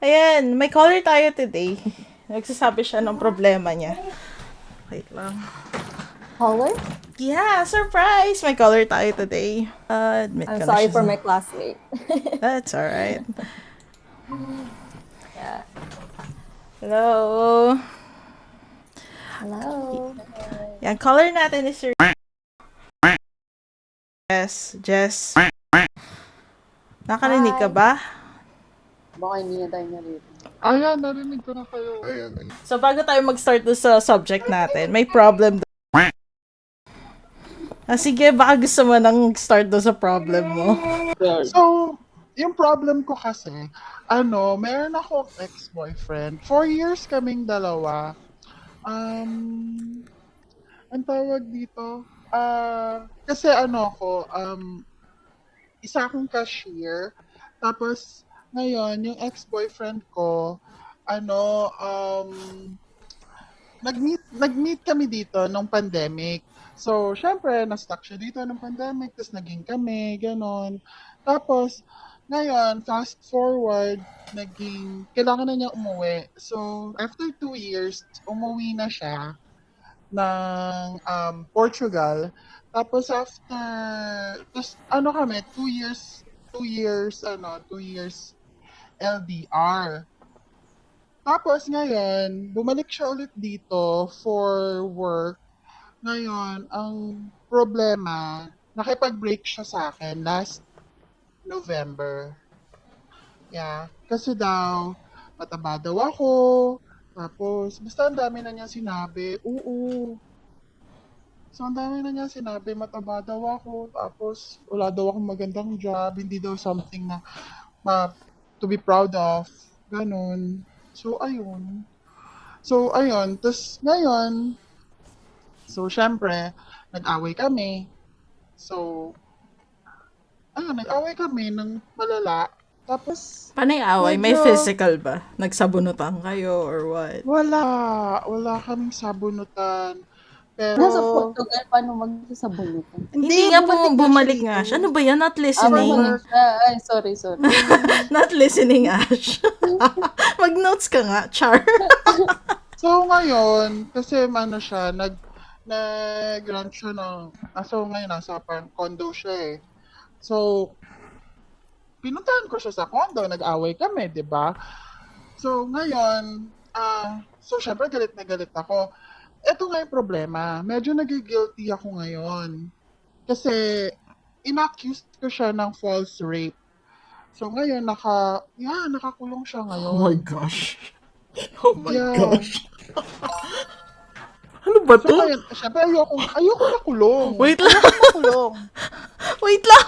Ayan, may caller tayo today. Nagsasabi siya ng problema niya. Wait lang. Caller? Yeah, surprise! May caller tayo today. Admit I'm ko na sorry siya for sa- my classmate. That's alright. Yeah. Hello. Hello. Yan, caller natin is Sir Jess. Nakarinig ka Hi. ba? Baka hindi na tayo narito. Ayan, narinig ko na kayo. Ayan. So, bago tayo mag-start sa subject natin, may problem doon. Sige, baka gusto mo nang start doon sa problem mo. So, yung problem ko kasi, meron akong ex-boyfriend. 4 years kaming dalawa. Ang tawag dito, kasi isa akong cashier. Tapos, ngayon, yung ex-boyfriend ko, nag-meet kami dito nung pandemic. So, syempre, na-stuck siya dito nung pandemic, tapos naging kami, ganon. Tapos, ngayon, fast forward, kailangan na niya umuwi. So, after 2 years, umuwi na siya ng Portugal. Tapos kami, 2 years LDR. Tapos ngayon, bumalik siya ulit dito for work. Ngayon, ang problema, nakipag-break siya sa akin last November. Yeah, kasi daw, mataba daw ako. Tapos, basta ang dami na niya sinabi. Oo. So, ang dami na niya sinabi, mataba daw ako. Tapos, wala daw akong magandang job. Hindi daw something na to be proud of. Ganon. So, ayun. Tapos, ngayon, syempre, nag-away kami. So, nag-away kami ng malala. Tapos, Paano yung away? May medyo- physical ba? Nagsabunutan kayo or what? wala kaming sabunutan. Pero, Nasa Portugal, paano magsasabunutan? Hindi nga po, bumalik na bumalik siya nga dito. siya. Ano ba yan? Not listening. Bumalik siya. Ay, sorry. Not listening, Ash. Mag-notes ka nga, Char. So, ngayon, kasi siya, nag-grant siya so ngayon, nasa parang condo siya eh. So, pinuntahan ko siya sa condo, nag-away kami, di ba? So, ngayon, syempre galit na galit ako. Ito nga yung problema, medyo nagigilty ako ngayon. Kasi, inaccused ko siya ng false rape. So, ngayon, nakakulong siya ngayon. Oh my gosh. Oh my Yeah. gosh. Ano ba So, to? ngayon, syempre, ayoko makulong. Wait lang. Makulong. Wait lang.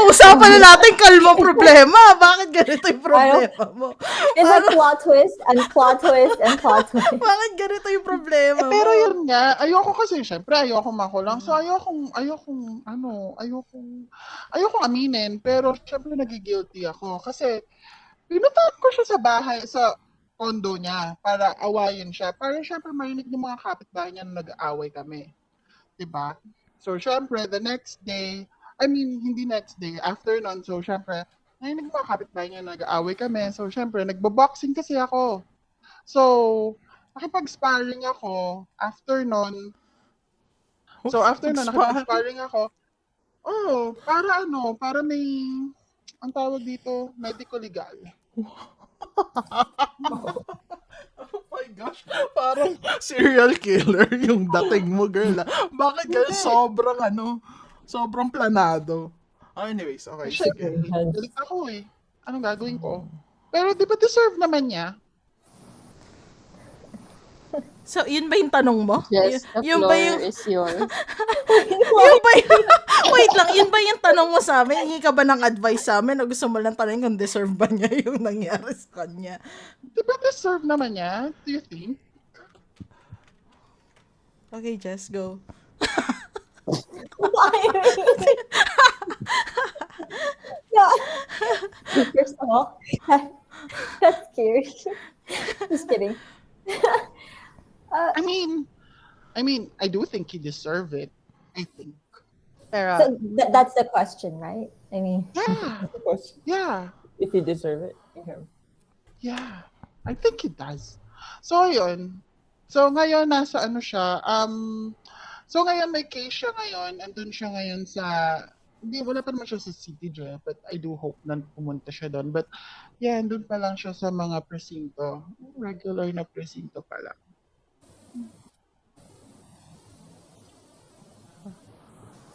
Usapan na natin kalma problema. Bakit ganito yung problema mo? It's a plot twist and plot twist and plot twist. Bakit ganito yung problema mo? Pero yun nga, ayoko kasi, syempre, ayoko makulong. So, ayokong aminin. Pero, syempre, nagigilty ako. Kasi, pinuntahan ko siya sa bahay, sa condo niya, para awayin siya. Para, syempre, marinig ng mga kapitbahay niya na nag-aaway kami. Diba? So, syempre, the next day, hindi next day, after nun, so, syempre, narinig ng mga kapitbahay niya na nag-aaway kami. So, syempre, nagbo-boxing kasi ako. So, nakipag-sparring ako after nun. So, after nun, nakipag-sparring ako. Para may, ang tawag dito, medical legal. Oh my gosh. Parang serial killer yung dating mo, girl. Bakit ganun? Sobrang planado. Anyways, okay, sige. Galit ako eh. Anong gagawin ko? Pero di ba deserve naman niya? So, yun ba yung tanong mo? Yes, the yun floor ba yung... is yours. Yun ba yung... Wait lang, yun ba yung tanong mo sa amin? Hingi ka ba ng advice sa amin? O gusto mo lang tanongin kung deserve ba niya yung nangyari sa kanya? Di ba deserve naman niya? Do you think? Okay, Jess, go. Yeah. First of all, that's scary. Just kidding. I mean, I do think he deserve it. I think. Pero, So that's the question, right? I mean, Yeah. Yeah. If you deserve it. Yeah, I think he does. So, yun. So, ngayon, nasa ano siya, so ngayon may case siya ngayon, andun siya ngayon sa, hindi, wala pa naman siya sa City Jail, but I do hope na pumunta siya doon. But, yeah, andun pa lang siya sa mga presinto. Regular na presinto pa lang.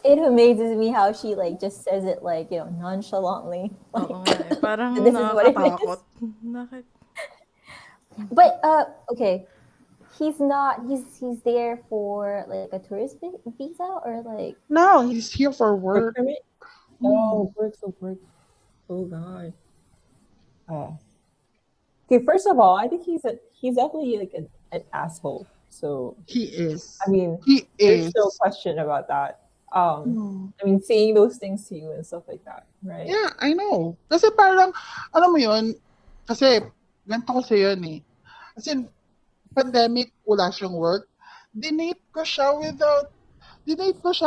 It amazes me how she like just says it like, you know, nonchalantly. Like, Oo nga eh. Parang This is what it is. nakakatakot. Nakit. but okay. He's not he's there for like a tourist visa or like No, he's here for Work work. permit? Oh, work, so work. Oh god. Oh. Okay, first of all, I think he's definitely like an asshole. So He is. I mean, He there's is. no question about that. Mm. I mean, saying those things to you and stuff like that, right? Yeah, I know. Kasi parang, alam mo yun, kasi, ganito kasi yun eh. Kasi, pandemic, wala siyang work. Dinate ko siya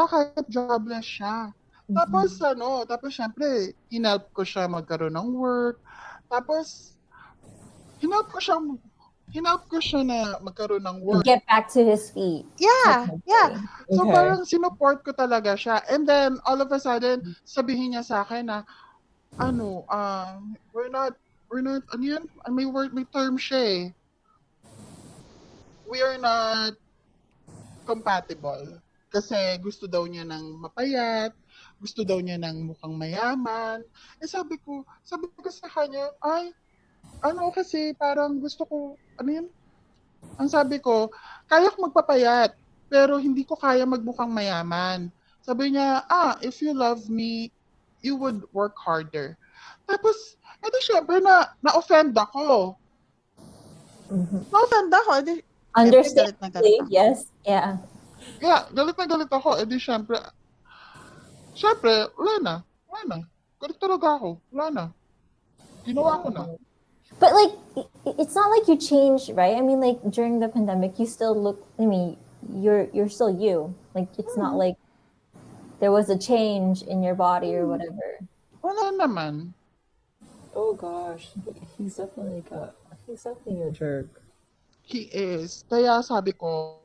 kahit jobless siya. Tapos, tapos syempre, hinelp ko siya magkaroon ng work. Tapos, hinelp ko siya na magkaroon ng work. get back to his feet. Yeah, yeah. So, Okay. parang sinuport ko talaga siya. And then, all of a sudden, sabihin niya sa akin na, we're not, ano yan? May term siya eh. We are not compatible. Kasi gusto daw niya ng mapayat, gusto daw niya ng mukhang mayaman. Eh sabi ko sa kanya, kasi parang gusto ko, ang sabi ko, kaya ko magpapayat, pero hindi ko kaya magmukhang mayaman. Sabi niya, if you love me, you would work harder. Tapos, edi syempre na-offend ako. Na-offend ako, edi, Understandably, yes, yeah. yeah, galit na galit ako. Edi syempre, wala na. Galit talaga ako. Wala na. Ginawa ko na. But like, it's not like you changed, right? I mean, like during the pandemic, you still look. I mean, you're still you. Like it's not like there was a change in your body or whatever. Wala naman. Oh gosh, he's definitely a jerk. He is. Kaya sabi ko,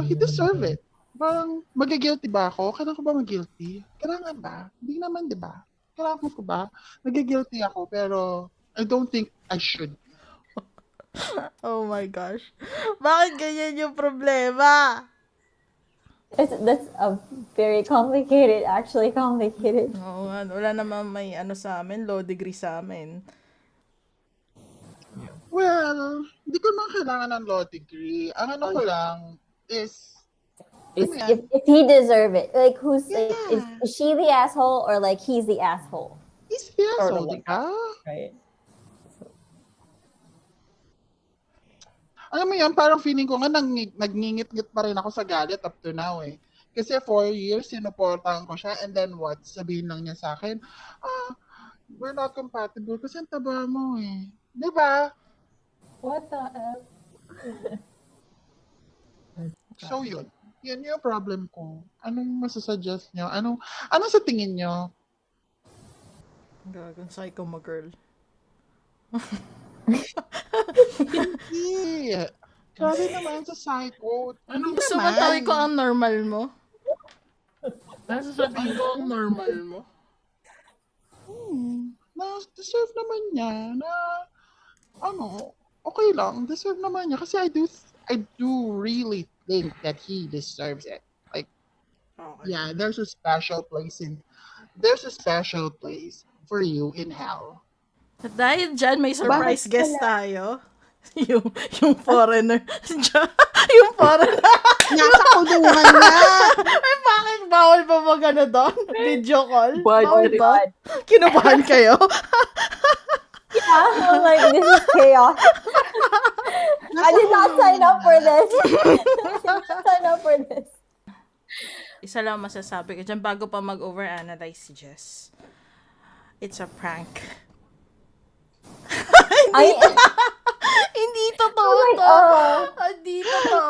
he deserve it. Parang, magigilty ba ako? Kailangan ko ba mag-guilty? Kailangan ba? Hindi naman, di ba? Kailangan ko ba? Nagigilty ako, pero I don't think I should. Oh my gosh. Bakit ganyan yung problema? That's a very complicated, actually complicated. Oo nga, wala naman may sa amin, low degree sa amin. Well, hindi ko naman kailangan ng law degree. Ang ko lang is, If he deserve it, like who's like, Yeah. is she the asshole or like he's the asshole? is yes, Sort of di like ba? Right? Alam mo yan, parang feeling ko nga nagngingit-ngit pa rin ako sa galit up to now eh. Kasi 4 years, sinuportahan ko siya, and then what? Sabihin lang niya sa akin, we're not compatible kasi ang taba mo eh. Di ba? What the F? So yun. Yun yung problem ko. Anong masasuggest nyo? Anong sa tingin nyo? Gagang psycho mo, girl. Yeah. Grabe naman sa psycho. Ano Gusto mo naman? tawag ko ang normal mo? Sasabihin ko ang normal mo? Deserve naman niya na, okay lang. Deserve naman niya. Kasi I do really think that he deserves it. Like, Okay. yeah, there's a special place for you in hell. At dahil dyan, may surprise guest tayo. yung foreigner. Yung foreigner. Nasa kulungan na! Ay, bakit bawal pa mag doon? Video call? Bad Bawal trip. ba? Kinubahan kayo? Yeah, I'm like this is chaos. I did not sign up for this. Sign up for this. Isa lang masasabi ko dyan bago pa mag-overanalyze si Jess. It's a prank. Hindi totoo Oh my to. God. Hindi totoo.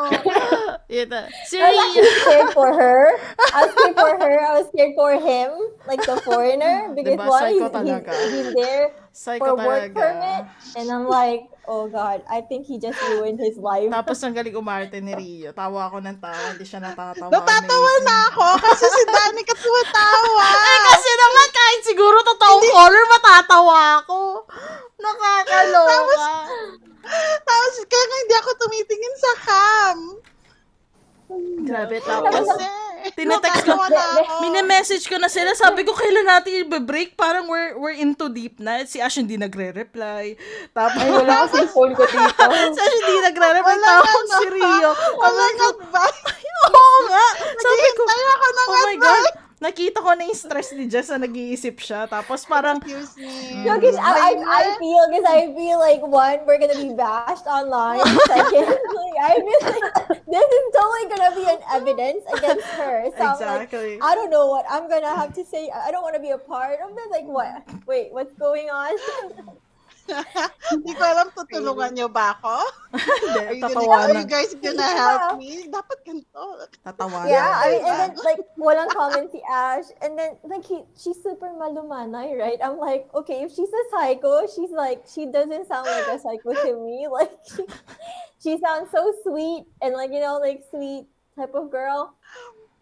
Ito. Si I was Ria. actually scared for her. I was scared for her. I was scared for him, like the foreigner, because Diba? one, Psycho talaga. he's there Psycho for work talaga. permit, and I'm like, oh god, I think he just ruined his life. Tapos ang galing umarte ni Rio. Tawa ako ng tawa, hindi siya natatawa. Natatawa Amazing. na ako kasi si Danica tumatawa. Eh, kasi naman kahit siguro totoong color, matatawa ako. Nakakaloka. Tapos kaya nga hindi ako tumitingin sa cam. Grabe, tapos Kasi, tinetext ko, natatawa na ako. mini-message ko na sila. Sabi ko, kailan natin i-break? Parang we're into deep na. Si Ash hindi nagre-reply. Tapos, Ay, wala kasi phone ko dito. si Ash hindi nagre-reply. Wala Tapos nga, si Rio. Walang advice. Oo nga. Sabi ko, Naghihintay ako ng oh my God. Nakita ko na yung stress ni Jess na nag-iisip siya. Tapos parang, Excuse me. No, because I feel like one, we're gonna be bashed online. Second, like I feel like this is totally gonna be an evidence against her. So I'm like, exactly. I don't know what I'm gonna have to say. I don't want to be a part of this. Like, what? Wait, what's going on? Hindi ko alam, tutulungan niyo ba ako? Are you Tatawanan. guys gonna help me? Dapat ganito. Tatawanan. Yeah, I mean, and then like walang comment si Ash, and then like she's super malumanay, right? I'm like, okay, if she's a psycho, she's like, she doesn't sound like a psycho to me. Like she sounds so sweet and like like sweet type of girl.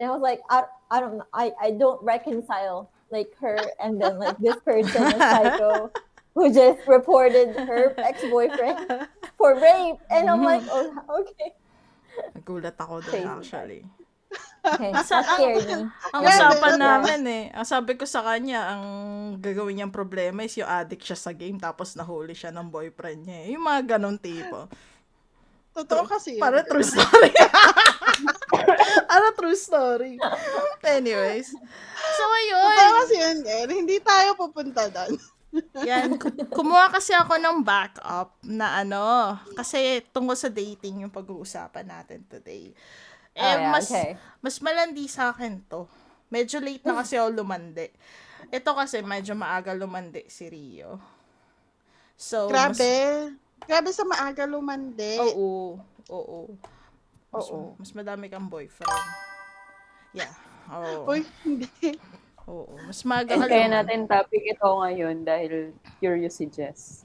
And I was like, I don't reconcile like her and then like this person is psycho who just reported her ex-boyfriend for rape, and I'm like, oh, okay. Nagulat ako doon Crazy. actually. Okay, that scared me. Ang Yeah, usapan but- namin ang sabi ko sa kanya, ang gagawin niyang problema is yung addict siya sa game tapos nahuli siya ng boyfriend niya. Yung mga ganong tipo. Totoo kasi. Para true story. Para true story. Anyways. So, ayun. Totoo kasi yun, eh. Hindi tayo pupunta doon. Yan. Kumuha kasi ako ng backup na kasi tungkol sa dating yung pag-uusapan natin today. Okay. Mas malandi sa akin to. Medyo late na kasi ako lumandi. Ito kasi medyo maaga lumandi si Rio. So, Grabe sa maaga lumandi. Oo. Mas madami kang boyfriend. Yeah. Oo. Uy, hindi. Oo. Mas maaga ka Kaya lumandi. natin topic ito ngayon dahil curious si Jess.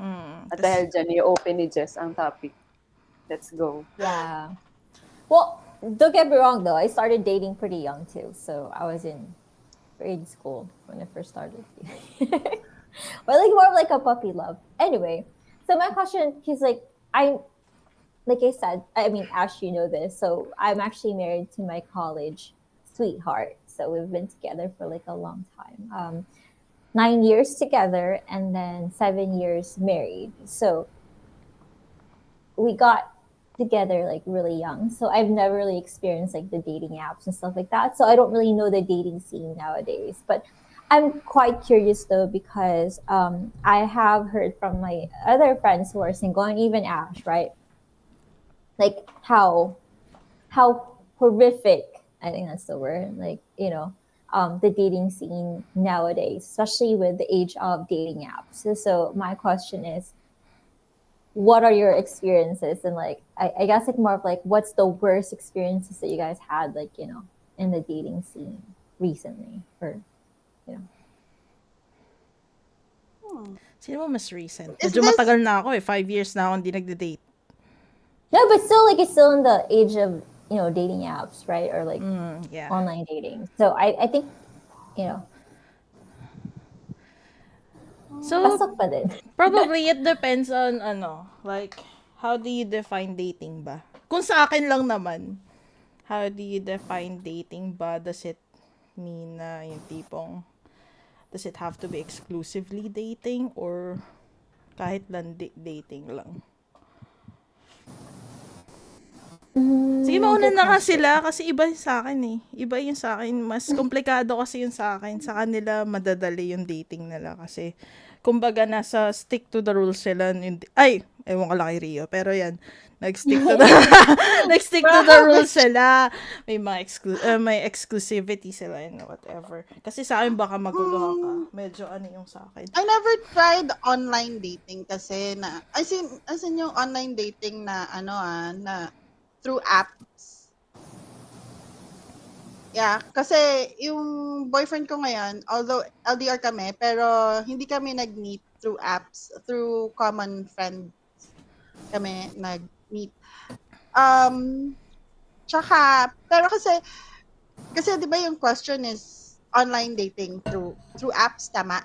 At Tas- dahil dyan, i-open ni Jess ang topic. Let's go. Yeah. Well, don't get me wrong though. I started dating pretty young too. So I was in grade school when I first started. But like more of like a puppy love. Anyway, so my question is like like I said, I mean Ash, you know this. So I'm actually married to my college sweetheart. So we've been together for like a long time. 9 years together and then 7 years married. So we got together like really young. So I've never really experienced like the dating apps and stuff like that. So I don't really know the dating scene nowadays. But I'm quite curious though because I have heard from my other friends who are single and even Ash, right? Like how horrific, I think that's the word, like, the dating scene nowadays, especially with the age of dating apps. So my question is, what are your experiences? And like, I guess like more of like, what's the worst experiences that you guys had, like, in the dating scene recently or, Sino mo mas recent? Is Medyo this- matagal na ako 5 years na ako hindi nagde-date. No, but still like, it's still in the age of, dating apps, right? Or like Yeah. online dating. So I think, So, pasok pa din. probably it depends on like, how do you define dating ba? Kung sa akin lang naman, how do you define dating ba? Does it mean na yung tipong, does it have to be exclusively dating or kahit lang dating lang? Sige, mauna na nga sila kasi iba yung sa akin eh. Iba yung sa akin. Mas komplikado kasi yung sa akin. Sa kanila, madadali yung dating nila kasi kumbaga nasa stick to the rules sila. Ay, ewan ko lang kay Rio. Pero yan, nag-stick to the nag-stick to the rules sila. May mga may exclusivity sila and whatever. Kasi sa akin baka maguluhan ka. Medyo yung sa akin. I never tried online dating kasi na, as in yung online dating na na through apps. Yeah, kasi yung boyfriend ko ngayon, although LDR kami, pero hindi kami nag-meet through apps, through common friends kami nag-meet. Um, Tsaka, pero kasi 'di ba yung question is online dating through apps, tama?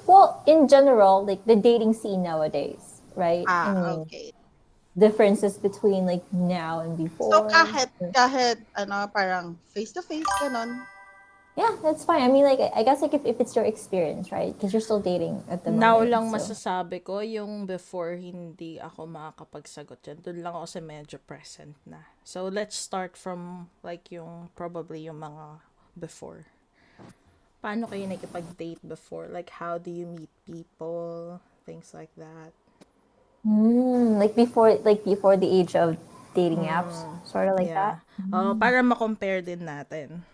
Well, in general, like the dating scene nowadays, right? I mean, Okay. differences between like now and So before. kahit ano, parang face to face ganon. Yeah, that's fine. I mean, like I guess like if it's your experience, right? Because you're still dating at the Now moment. lang so. masasabi ko, yung before hindi ako makakapagsagot dyan. Doon lang ako sa medyo present na. So, let's start from like yung probably yung mga before. Paano kayo nakipag-date before? Like, how do you meet people? Things like that. Like before the age of dating apps, sort of like that. Yeah. Para ma-compare din natin.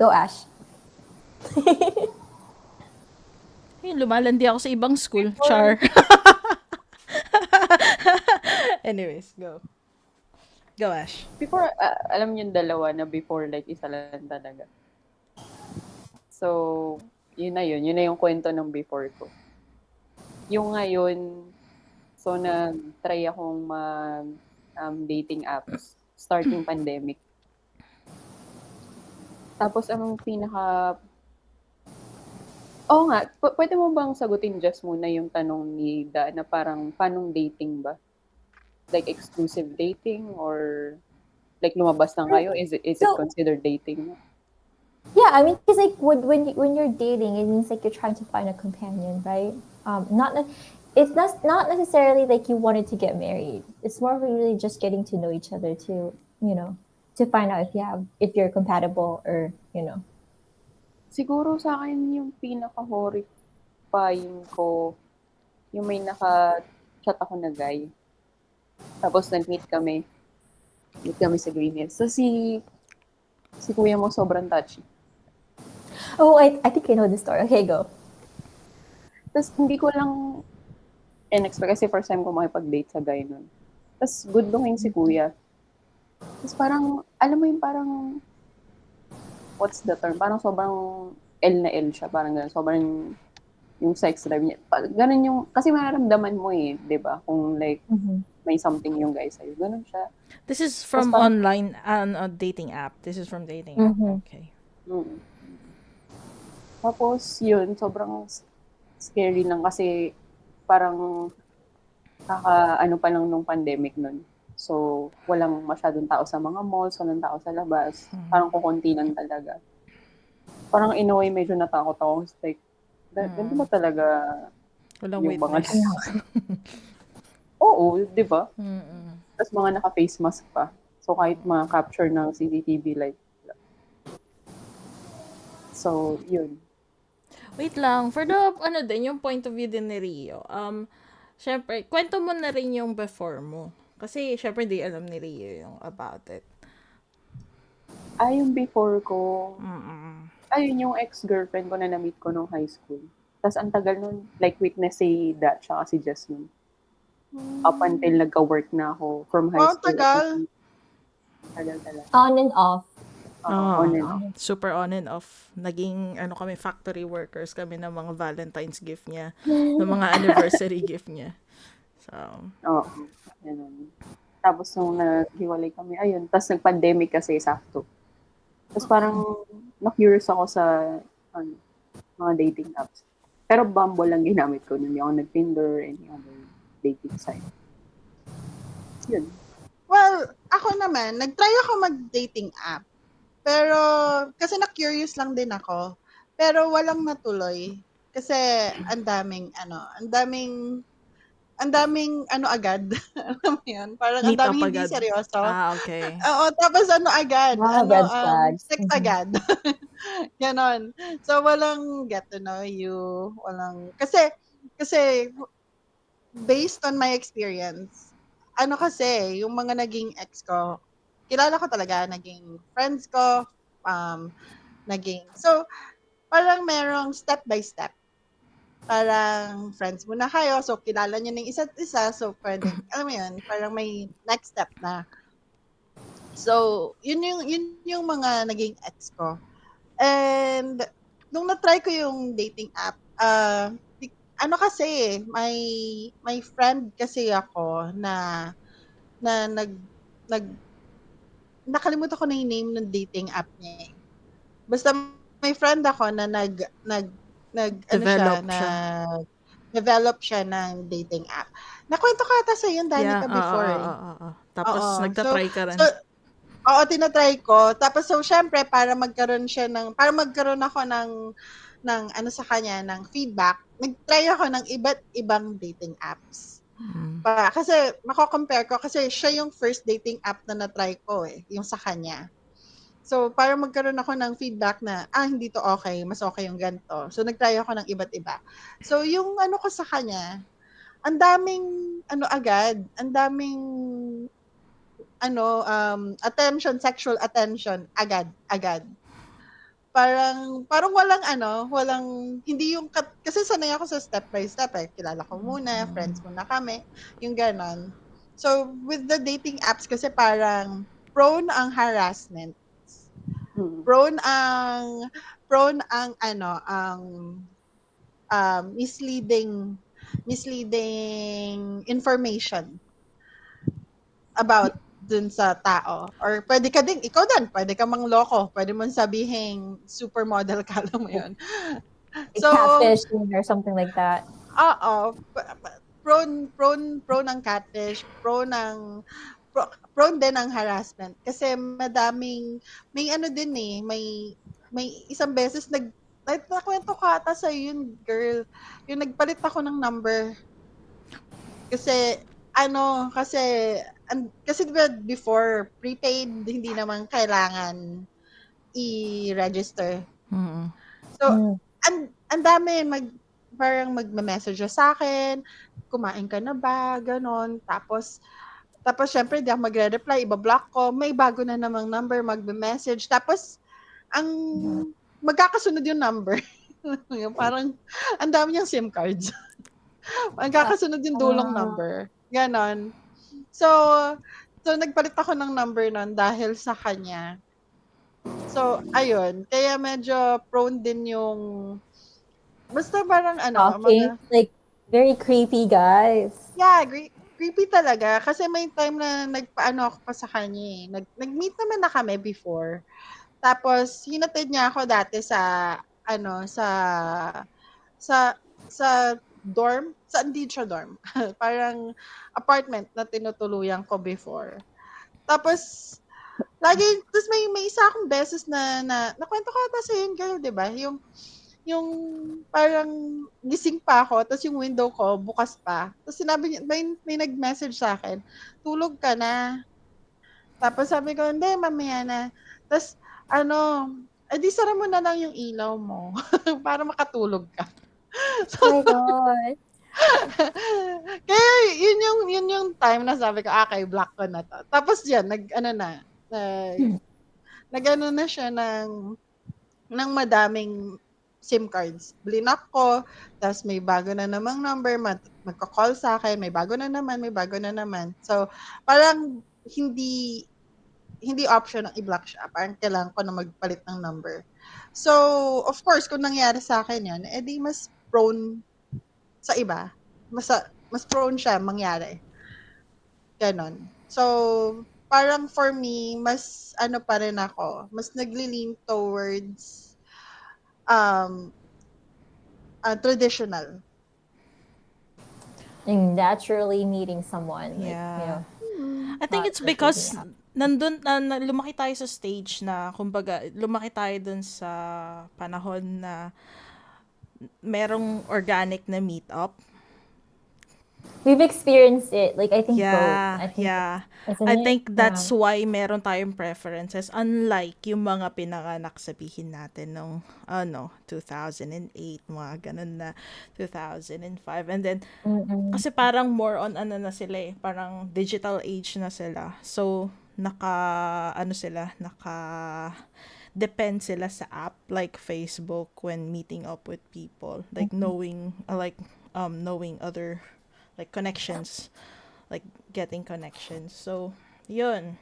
Go Ash. Ayun, lumalandi ako sa ibang school. Char. Anyways, go. Go, Ash. Before, alam niyo yung dalawa na before, like, isa lang talaga. So, yun na yun. Yun na yung kwento ng before ko. Yung ngayon, so nag-try akong dating apps starting pandemic. Tapos, ang Oo nga, pwede mo bang sagutin just muna yung tanong ni Da na parang panong dating ba? Like exclusive dating or like lumabas lang kayo? Is it So- considered dating? Yeah, I mean, because like when you're dating, it means like you're trying to find a companion, right? It's not necessarily like you wanted to get married. It's more really just getting to know each other to find out if you're compatible or. Siguro sa akin yung pinaka-horrifying ko, yung may naka-chat ako na guy. Tapos nag-meet kami. Meet kami sa Green Hills. So si kuya mo sobrang touchy. Oh, I think I know the story. Okay, go. Tapos hindi ko lang in-expect kasi first time ko makipag-date sa guy nun. Tapos good looking si kuya. Tapos parang, alam mo yung parang, what's the term? Parang sobrang L na L siya. Parang ganun. Sobrang yung sex drive niya. Ganun yung, kasi mararamdaman mo eh, di ba? Kung like, may something yung guy sa'yo. Ganun siya. This is from Tapos online, dating app. This is from dating app. Okay. Mm. Tapos, yun, sobrang scary lang kasi parang ano pa lang nung pandemic nun. So, walang masyadong tao sa mga malls, walang tao sa labas. Parang kukunti lang talaga. Parang in a way, medyo natakot ako. Like, ganito ba talaga Walang yung mga... witness. Oo, di ba? Mm-mm. Tapos mga naka-face mask pa. So, kahit ma-capture ng CCTV, like... So, yun. Wait lang. For the, yung point of view din ni Rio. Syempre, kwento mo na rin yung before mo. Kasi, syempre, di alam ni Rio yung about it. Yung before ko, Mm-mm. ayun yung ex-girlfriend ko na na-meet ko nung high school. Tapos ang tagal nun, like witness si Dat tsaka si Jasmine. Up until nagka-work na ako from high Wow, school. tagal. Tagal talaga. On and off. On and off. Super on and off. Naging, kami, factory workers kami ng mga Valentine's gift niya. ng mga anniversary gift niya. So, Oo. Ganun. Tapos nung naghiwalay kami, ayun. Tapos nag-pandemic kasi sakto. Tapos parang na-curious ako sa mga dating apps. Pero Bumble lang ginamit ko. Hindi ako nag-Tinder, any other dating site. Yun. Well, ako naman, nag-try ako mag-dating app. Pero, kasi na-curious lang din ako. Pero walang natuloy. Kasi, ang daming agad. Alam mo yun? Parang ang meet up daming hindi agad. seryoso. Okay. Oo, tapos agad. Red flags. Sex agad. Ganon. So, walang get to know you. Kasi, based on my experience, yung mga naging ex ko, kilala ko talaga, naging friends ko, so, parang merong step by step. Parang friends muna kayo, so kilala niyo ng isa't isa, so pwede, alam mo yun, parang may next step na. So, yun yung mga naging ex ko. And nung na-try ko yung dating app, ano kasi may friend kasi ako na nag nakalimutan ko na yung name ng dating app niya. Basta may friend ako na ano siya, develop siya ng dating app. Nakwento ko ata sa yun, Yeah, Danica, before eh. Tapos Oo. nagta-try ka rin. So, oo, tinatry ko. Tapos, so, syempre, para magkaroon ako ng ano sa kanya, ng feedback, nag-try ako ng iba't ibang dating apps. Kasi, mako-compare ko, kasi siya yung first dating app na na-try ko eh, yung sa kanya. So, para magkaroon ako ng feedback na, hindi to okay, mas okay yung ganito. So, nag-try ako ng iba't iba. So, yung ano ko sa kanya, ang daming, ang daming attention, sexual attention, agad. Parang walang, hindi yung, kasi sanay ako sa step by step eh. Kilala ko muna, friends muna kami, yung ganon. So, with the dating apps kasi parang prone ang harassment. Prone ang misleading information about dun sa tao. Or ikaw pwede ka mangloko. Pwede mong sabihin supermodel ka, alam mo yun. Like catfishing or something like that. Oo. Prone ng catfish, prone din ng harassment. Kasi may ano din eh, may isang beses nakwento ko ata sa yun, girl. Yung nagpalit ako ng number. Kasi diba before, prepaid, hindi naman kailangan i-register. So, ang dami, parang magme-message sa akin, kumain ka na ba, ganon. Tapos syempre, di ako magre-reply, ibablock ko, may bago na namang number, magme-message. Tapos, magkakasunod yung number. Parang, ang dami niyang SIM cards. Magkakasunod yung dulong number. Ganon. So, nagpalit ako ng number nun dahil sa kanya. So, ayun. Kaya medyo prone din yung, basta parang Stalking. Like, very creepy, guys. Yeah, creepy talaga. Kasi may time na nagpaano ako pa sa kanya eh. Nag-meet naman na kami before. Tapos, hinatid niya ako dati sa dorm. Hindi siya dorm. Parang apartment na tinutuluyan ko before. Tapos, tapos may isa akong beses na nakwento ko ata sa yun, girl, di ba? Yung parang gising pa ako, tapos yung window ko bukas pa. Tapos sinabi niya, may nag-message sa akin, tulog ka na. Tapos sabi ko, hindi, mamaya na. Tapos, di sara mo na lang yung ilaw mo para makatulog ka. Oh my God. Kaya yun yung time na sabi ko, okay, block ko na to. Tapos yan, nag-ano na siya ng madaming SIM cards. Blinak ko, tapos may bago na namang number, magka-call sa akin, may bago na naman. So, parang hindi option ang i-block siya. Parang kailangan ko na magpalit ng number. So, of course, kung nangyari sa akin yun, edi mas prone sa iba. Mas prone siya mangyari. Ganon. So, parang for me, mas pa rin ako, mas nagli-lean towards traditional. And naturally meeting someone. Like, Yeah. you know, I think not it's because dating app. nandun lumaki tayo sa stage na kumbaga lumaki tayo dun sa panahon na merong organic na meet up. We've experienced it. Like, I think both. Yeah, I think, yeah. isn't I it? think that's Yeah. why meron tayong preferences unlike yung mga pinanganak sabihin natin nung 2008, mga ganun na 2005. And then kasi parang more on na sila eh, parang digital age na sila. So depend sila sa app like Facebook when meeting up with people, like knowing other like connections, like getting connections. So yun.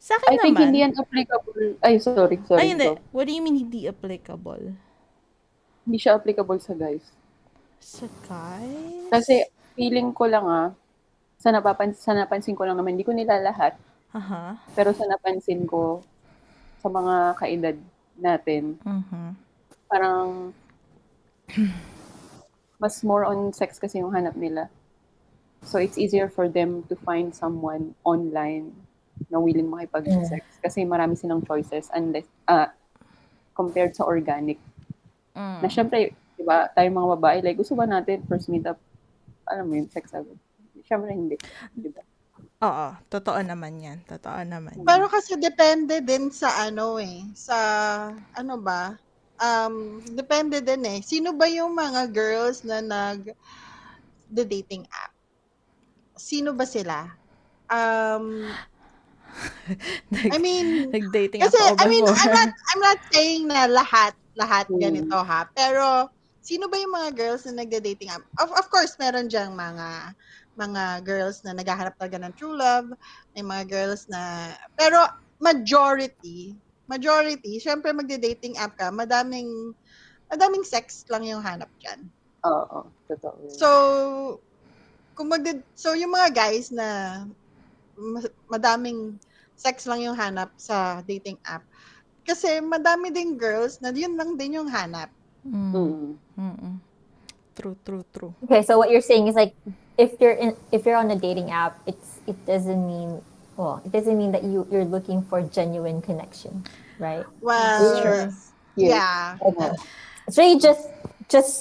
Sa akin I think naman, hindi yan applicable. Ay, sorry, ay hindi. go. What do you mean hindi applicable? Hindi siya applicable sa guys. Sa guys? Kasi feeling ko lang sa napansin ko lang naman, hindi ko nila lahat, Aha. pero sa napansin ko, sa mga kaedad natin, Mhm. parang mas more on sex kasi yung hanap nila. So it's easier for them to find someone online na willing makipag-sex kasi marami silang choices unless compared sa organic. Na syempre, di ba, tayong mga babae, like gusto ba natin first meet up, alam mo yun, sex agad? Syempre hindi. Di ba? Oo, totoo naman yan. Totoo naman yan. Pero kasi depende din sa sa ano ba? Depende din eh. Sino ba yung mga girls na the dating app? Sino ba sila? I mean, Nag-dating kasi ako before. I'm not saying na lahat ganito ha. Pero sino ba yung mga girls na nagde-dating app? Of course, meron diyang mga girls na naghahanap talaga ng true love, may mga girls na pero majority, syempre magde-dating app ka, madaming sex lang yung hanap diyan. Oo, totoo. So, so yung mga guys na madaming sex lang yung hanap sa dating app. Kasi madami ding girls na yun lang din yung hanap. True. Okay, so what you're saying is like if you're on a dating app, it doesn't mean that you're looking for genuine connection, right? Well, True. yeah. Okay. So you just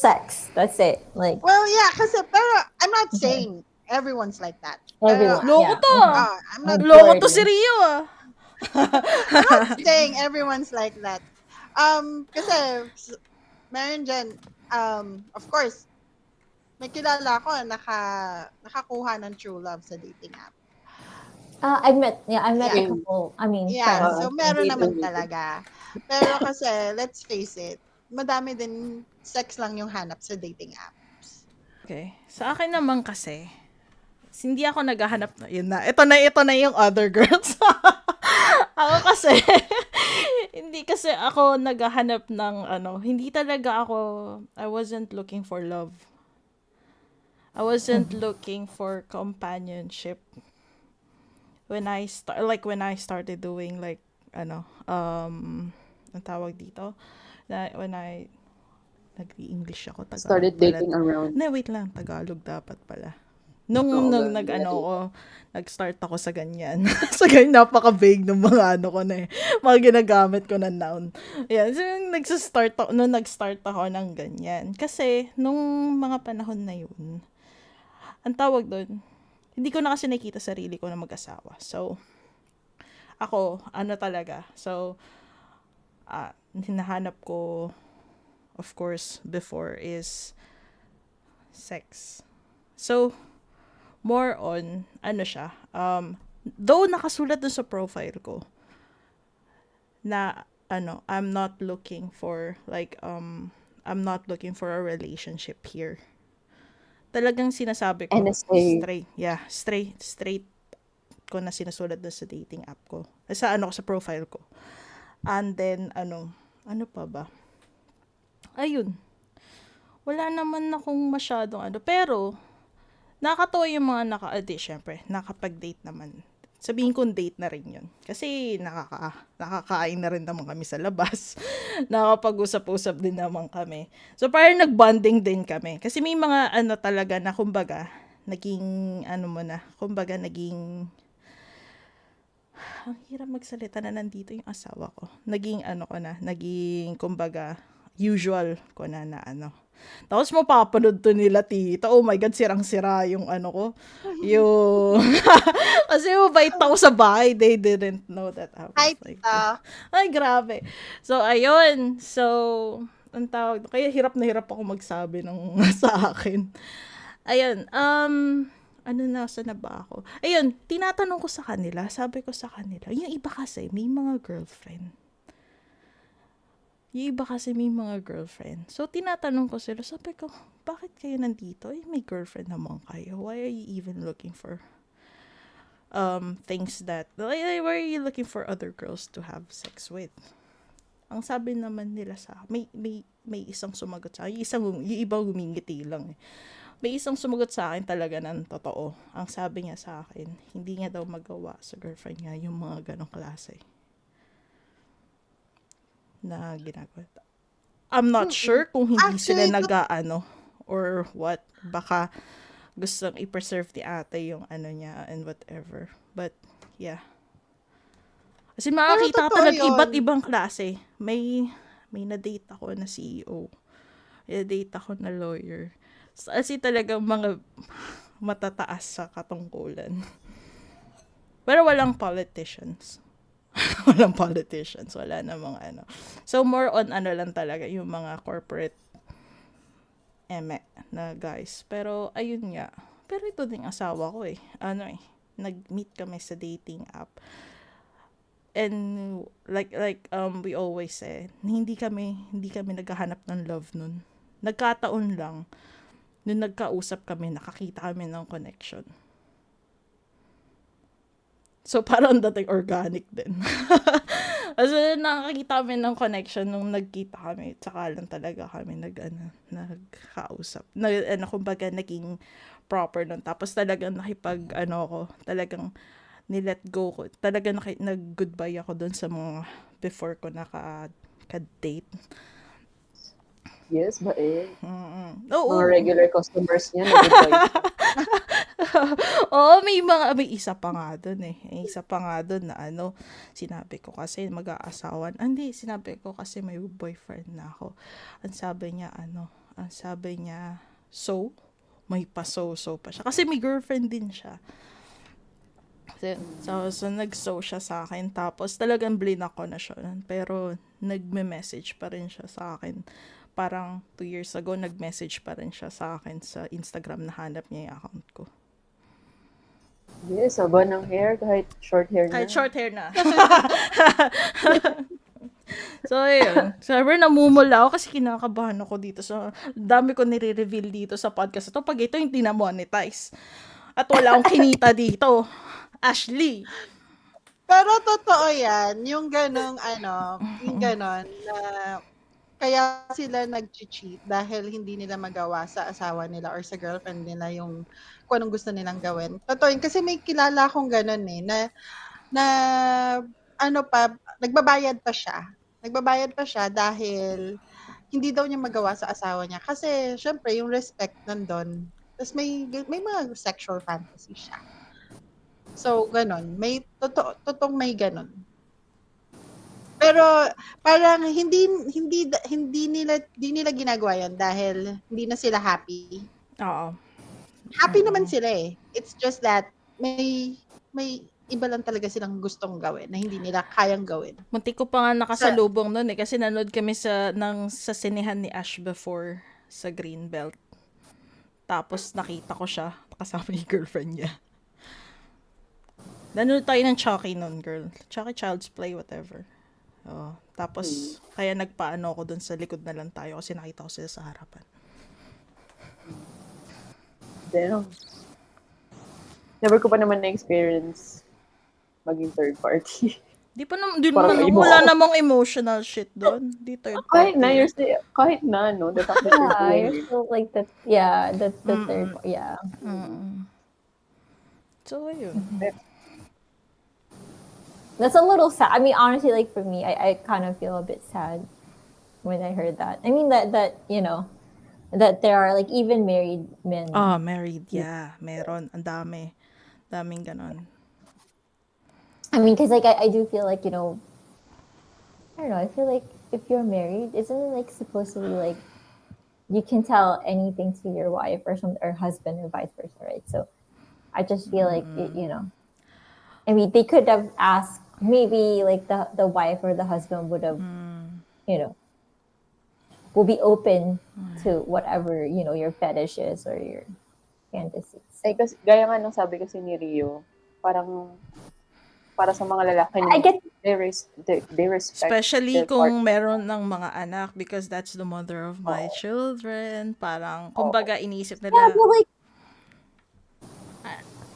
sex. That's it. Like Well, yeah, kasi pero I'm not saying everyone's like that. everyone. Loko yeah. to. I'm not Loko to si Rio ah. saying everyone's like that. Kasi meron dyan, of course, may kilala ko nakakuha ng true love sa dating app. I met Yeah. a couple. I mean, Yeah, friends. so meron naman talaga. Pero kasi, let's face it, madami din sex lang yung hanap sa dating apps. Okay. Sa akin naman kasi, hindi ako naghahanap na, yun na. Ito na yung other girls. Ako kasi, hindi kasi ako naghahanap ng hindi talaga ako, I wasn't looking for love. I wasn't looking for companionship. When I started doing like, ang tawag dito, when I, nag-English ako, Tagalog Started pala. dating around. No, wait lang, Tagalog dapat pala. Nung nag-start ako sa ganyan. Sa ganyan, napaka-vague ng mga ko na mga ginagamit ko na noun. Yan, so nag-start ako ng ganyan. Kasi, nung mga panahon na yun, ang tawag doon, hindi ko na kasi nakita sarili ko na mag-asawa. So, ako, talaga. So, hinahanap ko, of course, before is sex. So, more on, siya, though nakasulat dun sa profile ko, na, I'm not looking for, I'm not looking for a relationship here. Talagang sinasabi ko, NSA. straight ko na sinusulat dun sa dating app ko. Sa sa profile ko. And then, ano pa ba? Ayun. Wala naman akong masyadong pero, nakakatawa yung mga syempre, nakapag-date naman. Sabihin kong date na rin yun. Kasi nakakain na rin naman kami sa labas. Nakapag-usap-usap din naman kami. So, parang nag-bonding din kami. Kasi may mga talaga na kumbaga, naging, naging, ang hirap magsalita na nandito yung asawa ko. Naging, naging, kumbaga, usual ko na Tapos mapapanood to nila tita. Oh my God, sirang-sira yung ko. Yung... Kasi mabait ako sa bahay. They didn't know that I was Hi, like... tita. Ay, grabe. So, ayun. So, ang tawag... Kaya hirap na hirap ako magsabi ng sa akin. Ayun. Nasa na ba ako? Ayun, tinatanong ko sa kanila. Sabi ko sa kanila, yung iba kasi may mga girlfriend. Yung iba kasi may mga girlfriend. So, tinatanong ko sila, sabi ko, bakit kayo nandito? May girlfriend naman kayo. Why are you even looking for things that, like, why are you looking for other girls to have sex with? Ang sabi naman nila sa, may isang sumagot sa akin, yung iba humingiti lang eh. May isang sumagot sa akin talaga ng totoo. Ang sabi niya sa akin, hindi niya daw magawa sa girlfriend niya yung mga ganong klase na ginagawa. I'm not sure kung hindi sila Actually, nag-aano or what. Baka gustong i-preserve ni ate yung ano niya and whatever. But, yeah. Kasi makakita ka totoo talaga yun. iba't ibang klase. May na-date ako na CEO. May na-date ako na lawyer. Kasi talagang mga matataas sa katungkulan. Pero walang politicians. Walang politicians. Wala na mga ano. So, more on ano lang talaga, yung mga corporate na guys. Pero, ayun nga. Pero ito ding asawa ko eh. Nag-meet kami sa dating app. And like we always say, hindi kami naghahanap ng love nun. Nagkataon lang nung nagkausap kami, nakakita kami ng connection. So parang dating organic din. Kasi nakakita kami ng connection nung nagkita kami, tsaka lang talaga kami nagkausap. Kumbaga naging proper nun. Tapos talagang talagang nilet go ko. Talaga nag-goodbye ako dun sa mga before ko naka-date. Yes, ba eh. Oo. Mga regular customers niya, nag-goodbye. Oo, may isa pa nga dun eh. May isa pa nga dun na sinabi ko kasi mag-aasawan. Hindi, sinabi ko kasi may boyfriend na ako. Ang sabi niya, so? May pa-so pa siya. Kasi may girlfriend din siya. So nag-so siya sa akin. Tapos talagang blinak ko na siya. Pero nagme-message pa rin siya sa akin. Parang 2 years ago, nag-message pa rin siya sa akin sa Instagram na hanap niya yung account ko. Yes, haba ng hair, kahit short hair na. Kahit short hair na. So, ayun. Sabi, namumula ako kasi kinakabahan ako dito. Dami ko nire-reveal dito sa podcast ito. Pag ito yung tinamonetize. At wala akong kinita dito. Ashley. Pero totoo yan, yung ganong na kaya sila nag-cheat dahil hindi nila magawa sa asawa nila or sa girlfriend nila yung kung anong gusto nilang gawin. Totoo yun, kasi may kilala akong ganon eh, na nagbabayad pa siya. Nagbabayad pa siya dahil hindi daw niya magawa sa asawa niya. Kasi, syempre, yung respect nandun. Tapos may mga sexual fantasy siya. So, ganon. May totoong may ganon. Pero parang hindi nila ginagawa 'yan dahil hindi na sila happy. Oo. Happy naman sila eh. It's just that may iba lang talaga silang gustong gawin na hindi nila kayang gawin. Muntik ko pa nga nakasalubong nun eh. Kasi nanood kami sa sinehan ni Ash before sa Greenbelt. Tapos nakita ko siya kasama yung girlfriend niya. Nanood tayo ng Chucky nun, girl. Chucky Child's Play, whatever. Tapos, kaya nagpaano ako dun sa likod na lang tayo kasi nakita ko sila sa harapan. Damn. Never ko pa naman na-experience maging third party. Di naman, Parang iba. wala namang emotional shit doon. Di third Kahit party. na, no? The fact that you're Yeah, doing you're it. still like the third, yeah. So, ayun. That's a little sad. I mean, honestly, like for me, I kind of feel a bit sad when I heard that. I mean that that there are like even married men. Married, yeah. Meron. Ang dami. Daming ganon. I mean, because like I do feel like, I don't know. I feel like if you're married, isn't it like supposed to be like you can tell anything to your wife or husband or vice versa, right? So I just feel like I mean, they could have asked maybe like the wife or the husband would have, will be open to whatever your fetish is or your fantasies. Eh, kasi, gaya nga nung sabi kasi ni Rio, parang para sa mga lalaki I get they respect Especially their kung meron ng mga anak because that's the mother of my children. Parang, kumbaga, inisip nila, yeah, but like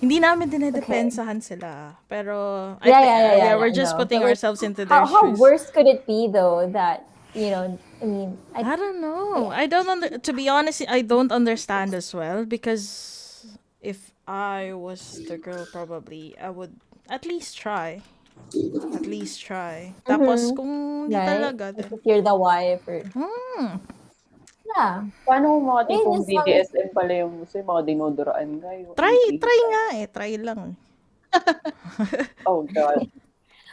Hindi namin dinedepensahan sila. Pero, Yeah, we're I just know. putting But, like, ourselves into their how shoes. worse could it be though that, you know, I mean, I don't know. To be honest, I don't understand as well because if I was the girl, probably I would at least try. At least try. Tapos Mhm. kung hindi Right? talaga, Like then, if you're the wife or yeah. Paano kung mga I mean, tipong as long as BDSM pala yung gusto, yung mga dinoduraan kayo? try nga eh. Try lang. Oh, God.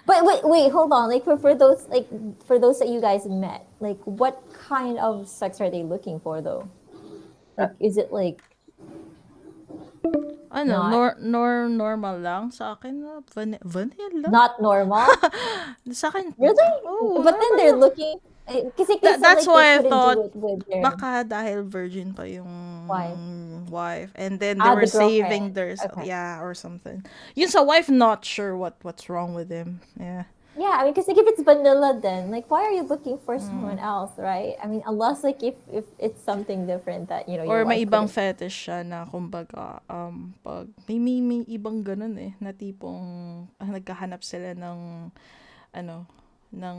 But wait, hold on. Like for those that you guys met, like what kind of sex are they looking for though? Like is it like Ano, Not- normal lang sa akin. Vanilla? not normal? Sa akin. Really? Oh, But then they're looking kasi That's like why I they couldn't thought do it with their baka dahil virgin pa yung wife. And then they Ah, were the girlfriend. saving their Okay. or something. Yun sa wife, not sure what's wrong with him. Yeah. Yeah, I mean, because like if it's vanilla, then like why are you looking for someone else, right? I mean, unless like if it's something different that you know. Or your may wife ibang couldn't- fetish siya na kumbaga pag may ibang ganun eh na tipong nagkahanap sila ng ng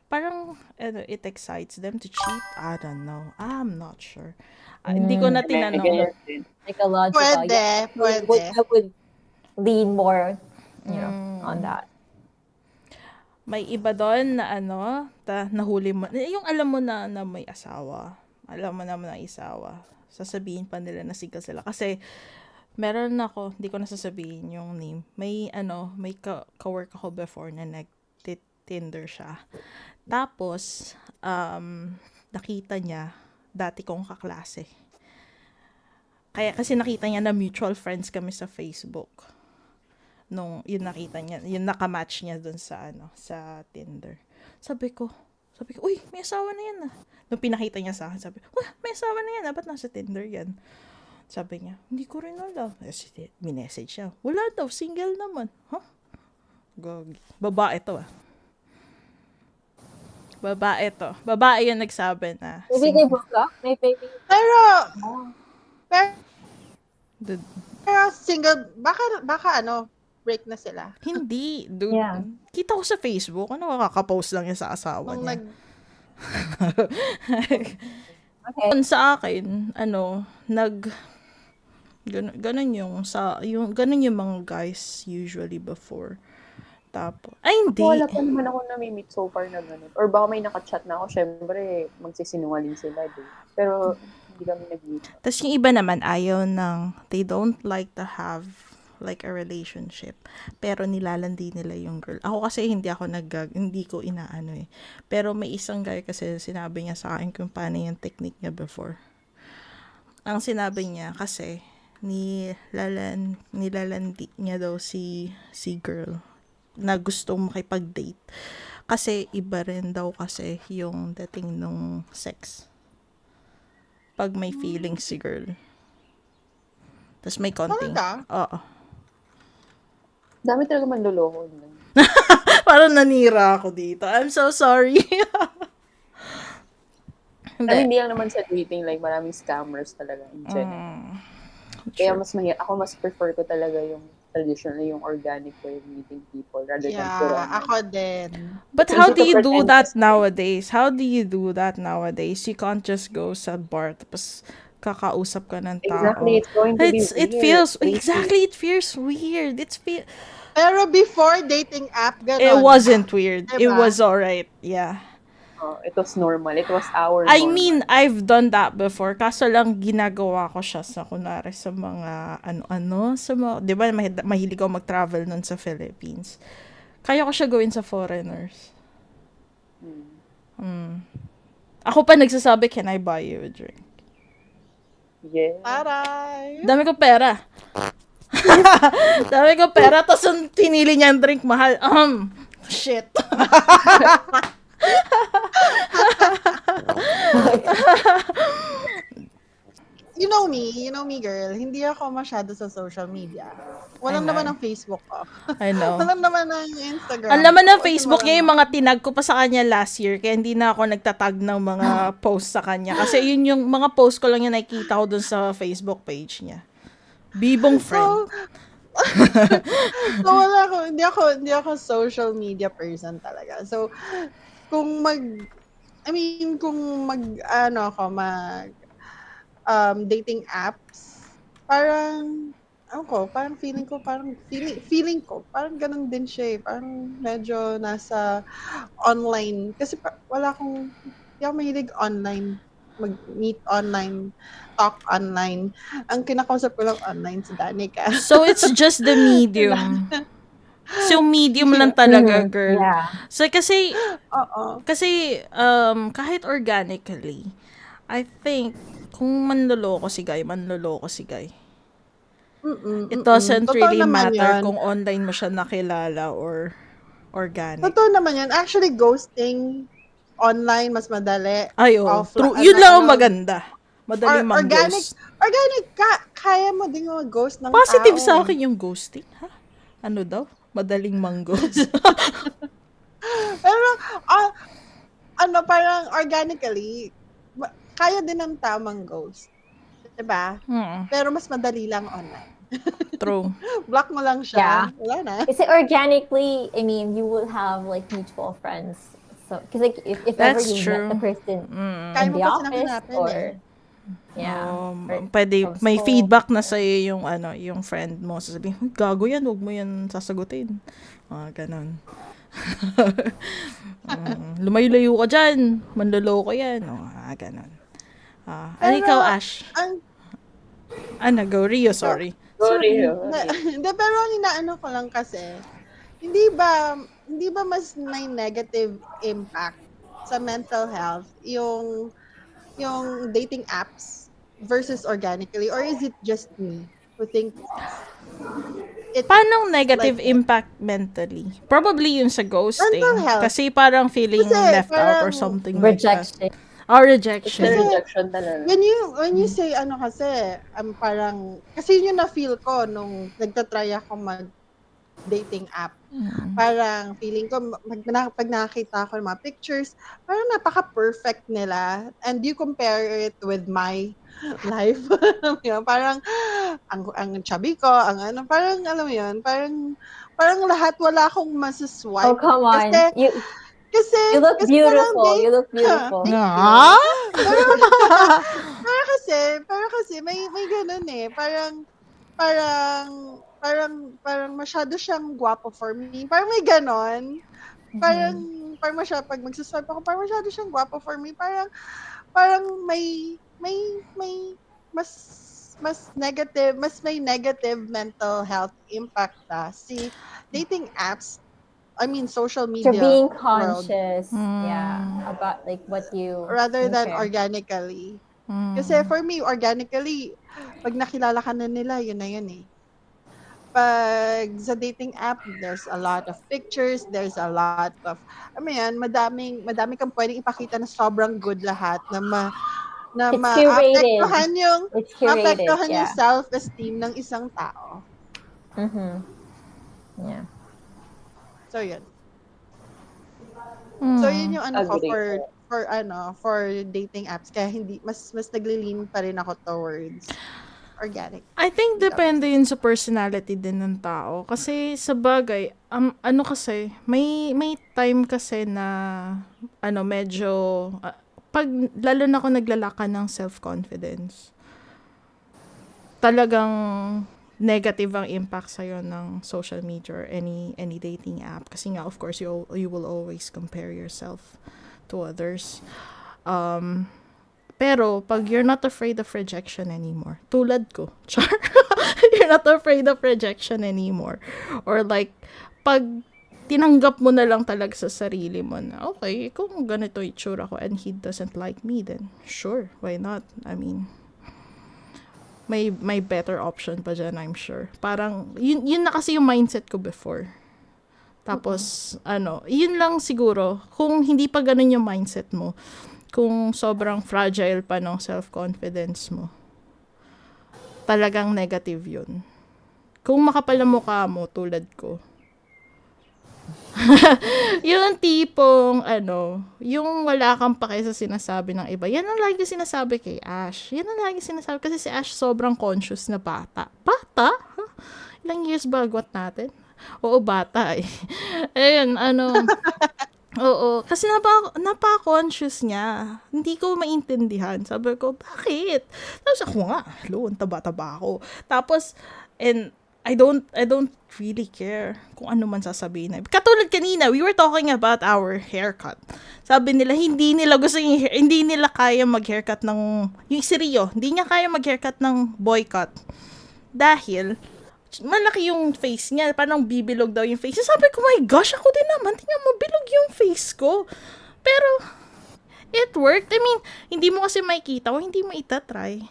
parang it excites them to cheat. I don't know. I'm not sure. Hindi ko na tinanong. Ganyan din. like a logical. Pwede, pwede. I would lean more, you know, on that. May iba doon na nahuli mo. Yung alam mo na may asawa. Alam mo na may asawa. Sasabihin pa nila na single sila. Kasi, meron ako, hindi ko nasasabihin yung name. May ka-work ako before na nag-Tinder siya. Tapos, nakita niya, dati kong kaklase. Kasi nakita niya na mutual friends kami sa Facebook. Nung yun nakita niya, yun nakamatch niya dun sa sa Tinder. Sabi ko, uy, may asawa na yan ah. Nung pinakita niya sa akin, sabi, may asawa na yan ah, ba't nasa Tinder yan? Sabi niya, hindi ko rin alam. Minessage siya, wala daw, single naman. Huh? Babae to ah. Babae yung nagsabi na. Maybe they broke up. Maybe. Pero, Dude, pero single, baka break na sila. hindi, dude. Yeah. Kita ko sa Facebook, makakapost lang yan sa asawa Nung niya. Okay. Sa akin, ganun yung mga guys usually before. Tapos, hindi. Wala pa naman ako nami-meet so far na gano'n. Or baka may nakachat na ako, syempre, magsisinungaling sila. Pero, hindi kami nag-meet. Tapos yung iba naman, they don't like to have like a relationship. Pero nilalandi nila yung girl. Ako kasi hindi ko inaano eh. Pero may isang guy kasi sinabi niya sa akin kung paano yung technique niya before. Ang sinabi niya kasi, nilalandi niya daw si girl na gustong makipag-date. Kasi iba rin daw kasi yung dating nung sex. Pag may feelings si girl. Tapos may konting. Talaga? Oo. Dami talaga manloloko. Parang nanira ako dito. I'm so sorry. Hindi lang naman sa dating, like maraming scammers talaga in general. Kaya mas prefer ko talaga yung traditional, yung organic way of meeting people rather than Yeah, ako din. But Kasi how do you do pretend that kasi- nowadays? You can't just go sa bar tapos kakausap ka ng tao. Exactly, it's going to be It weird. feels weird. Pero before dating app, gano'n. It wasn't weird. It Diba? was alright. Yeah. It was normal. It was our I normal. mean, I've done that before. Kaso lang ginagawa ko siya sa kunwari sa mga sa mga, 'di ba mahilig ako mag-travel nun sa Philippines. Kaya ko siya gawin sa foreigners. Ako pa nagsasabi, can I buy you a drink? Yeah. Taray! Dami ko pera. Tapos yung pinili niya ang drink, mahal. Shit. You know me girl, hindi ako masyado sa social media. Walang I know. naman ang Facebook ko. I know. Walang naman ang Instagram. Ang laman ng ko. Facebook niya yung mga tinag ko pa sa kanya last year, kaya hindi na ako nagtatag ng mga post sa kanya. Kasi yun yung mga post ko lang yung nakikita ko dun sa Facebook page niya. Bibong friend. So hindi ako social media person talaga. So kung dating apps, parang feeling ko, parang ganun din siya eh. Parang medyo nasa online. Kasi hindi ako mahilig online. Mag-meet online, talk online. Ang kinakausap ko lang online si Danica. So, it's just the medium. So, medium lang talaga, girl. Yeah. So, kasi, Oo. kahit organically, I think, kung manloloko si Guy. It doesn't Totoo really naman matter yun. kung online mo siya nakilala or organic. Totoo naman yan. Actually, ghosting online mas madali. Ay, oh. Offline, True. Yun lang ang maganda. Madali organic, mag-ghost. kaya mo din mag-ghost ng Positive tao. sa akin yung ghosting. Ha? Ano daw? Madaling mang-ghost. Pero, parang organically, kaya din ng tamang ghost. Diba? Pero mas madali lang online. True. Block mo lang siya. Yeah. Wala na. Is it organically? I mean, you will have like mutual friends. So, because like if ever That's you true. met the person Kaya in mo the kasi office hanapin or eh. yeah, or Pwede, from may school. feedback na sa'yo yung friend mo. Sasabihin, gago yan, huwag mo yan sasagutin. Ganon. Lumayo-layo ka dyan, manloloko yan. Ganon. Ano ikaw, Ash? Go, Rio, sorry. Sorry. Hindi, pero ang inaano ko lang kasi, hindi ba mas may negative impact sa mental health yung dating apps versus organically, or is it just me who thinks Paano negative impact mentally? Probably yun sa ghosting. Mental health. Kasi parang feeling Kasi left out or parang something like that. rejection. Rejection. Rejection talaga. when you say kasi parang kasi yun yung na-feel ko nung nagtatry ako mag dating app. Parang feeling ko pag nakakita ko ng mga pictures, parang napaka-perfect nila, and you compare it with my life. Parang ang chubby ko, parang alam mo yun, parang lahat wala akong masaswipe. Oh, come on. Kasi You look kasi beautiful. parang You look beautiful. Pero kasi may ganun eh. Parang masyado siyang gwapo for me. Parang may ganon. Parang masyado, pag magsaswipe ako, parang masyado siyang gwapo for me. Parang may mas may negative mental health impact si dating apps. I mean, social media. You're being world, conscious, yeah, about like what you rather than okay. organically. Kasi for me, organically, pag nakilala ka na nila, yun na yun eh. Pag sa dating app, there's a lot of pictures, there's a lot of, madami kang pwedeng ipakita na sobrang good lahat, na It's curated. maapektuhan yung, It's curated, yung yeah. self-esteem ng isang tao. Yeah. So, yun. So, yun yung Agree. for dating apps. Kaya mas naglilin pa rin ako towards organic. I think depende yun sa personality din ng tao. Kasi sa bagay, kasi, may time kasi na, medyo, lalo na ako naglalaka ng self-confidence, talagang negative ang impact sa'yo ng social media or any dating app. Kasi nga, of course, you will always compare yourself to others. Pero, pag you're not afraid of rejection anymore, tulad ko, char, you're not afraid of rejection anymore. Or like, pag tinanggap mo na lang talaga sa sarili mo na, okay, kung ganito itsura ko and he doesn't like me, then sure, why not? I mean, may better option pa dyan, I'm sure. Parang, yun na kasi yung mindset ko before. Tapos, yun lang siguro, kung hindi pa ganun yung mindset mo, kung sobrang fragile pa ng self-confidence mo, talagang negative yun. Kung makapal ang mukha mo, tulad ko, yung tipong, yung wala kang pake sa sinasabi ng iba. Yan ang lagi sinasabi kay Ash. Yan ang lagi sinasabi. Kasi si Ash sobrang conscious na bata. Bata? Huh? Ilang years ba agwat natin? Oo, bata eh. Ayun, oo, kasi napa-conscious niya. Hindi ko maintindihan. Sabi ko, bakit? Tapos ako nga, ang taba-taba ako. Tapos, and I don't really care kung ano man sasabihin na. Katulad kanina, we were talking about our haircut. Sabi nila, hindi nila gusto hindi nila kaya mag-haircut ng, yung si Rio, hindi niya kaya mag-haircut ng boy cut. Dahil, malaki yung face niya, parang bibilog daw yung face. Sabi ko, my gosh, ako din naman, tingnan mo, bilog yung face ko. Pero, it worked. I mean, hindi mo kasi makikita o hindi mo itatry.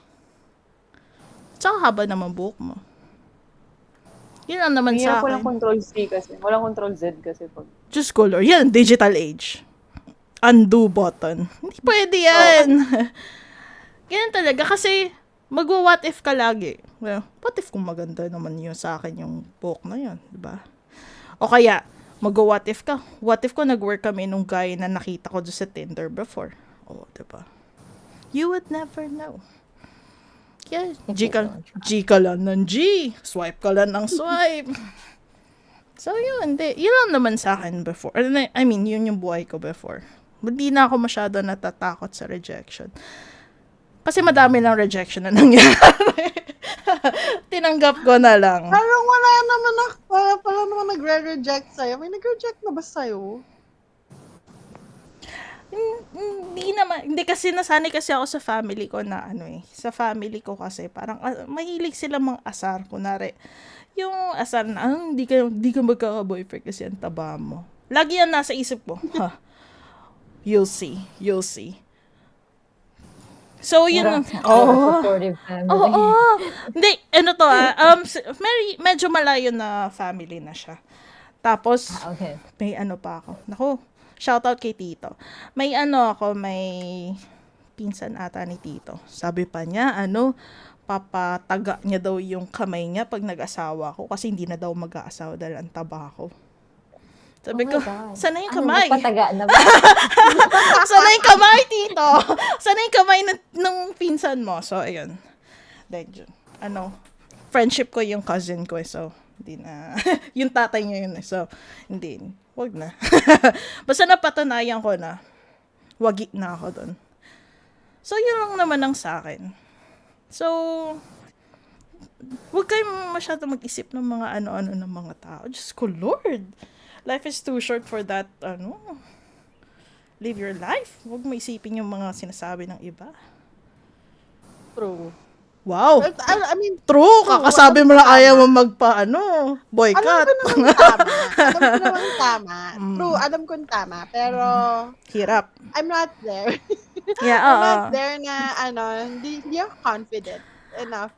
Tsaka haba naman buhok mo. Yun lang naman sa Hirap walang akin. control C kasi. Walang control Z kasi pag... Just color. Yan, digital age. Undo button. Hindi pwede yan. Ganyan talaga kasi magwa-what if ka lagi. Well, what if kung maganda naman yun sa akin yung buhok na yun, di ba? O kaya, magwa-what if ka. What if ko nag-work kami nung guy na nakita ko doon sa Tinder before? O, di ba? You would never know. Yeah, G ka lang ng G. Swipe ka lang ng swipe. So, yun. Yun lang naman sa akin before. I mean, yun yung buhay ko before. Hindi na ako masyado natatakot sa rejection. Kasi madami lang rejection na nangyari. Tinanggap ko na lang. Parang wala naman pala naman nagre-reject sa'yo. May nag-reject na ba sa'yo? Hindi naman. Hindi kasi nasanay kasi ako sa family ko na sa family ko kasi parang mahilig sila mga asar. Kunwari, yung asar na, hindi ka magkaka-boyfriend kasi ang taba mo. Lagi yan nasa isip ko. You'll see. So, yun. Supportive family. Oo. Hindi, medyo malayo na family na siya. Tapos, Okay. may pa ako. Naku, shoutout kay Tito. May pinsan ata ni Tito. Sabi pa niya, papataga niya daw yung kamay niya pag nag-asawa ko kasi hindi na daw mag-aasawa dahil ang taba ko. Sabi ko, sana yung kamay? Pataga na ba? Sana yung kamay, Tito? Sana yung kamay ng pinsan mo? So, ayun. Like, friendship ko yung cousin ko, so, hindi na. Yung tatay niya yun, so, hindi. Wag na. Basta napatunayan ko na, wagi na ako dun. So, yun lang naman ang sa akin. So, wag kayong masyado mag-isip ng mga ano-ano ng mga tao. Just ko, Lord. Life is too short for that, live your life. Huwag mo isipin yung mga sinasabi ng iba. True. Wow! I mean, True! Kakasabi mo lang ayaw mo boycott. alam ko naman tama. True, alam ko tama. Pero, Hirap. I'm not there. Yeah, I'm not there na, hindi ako confident enough.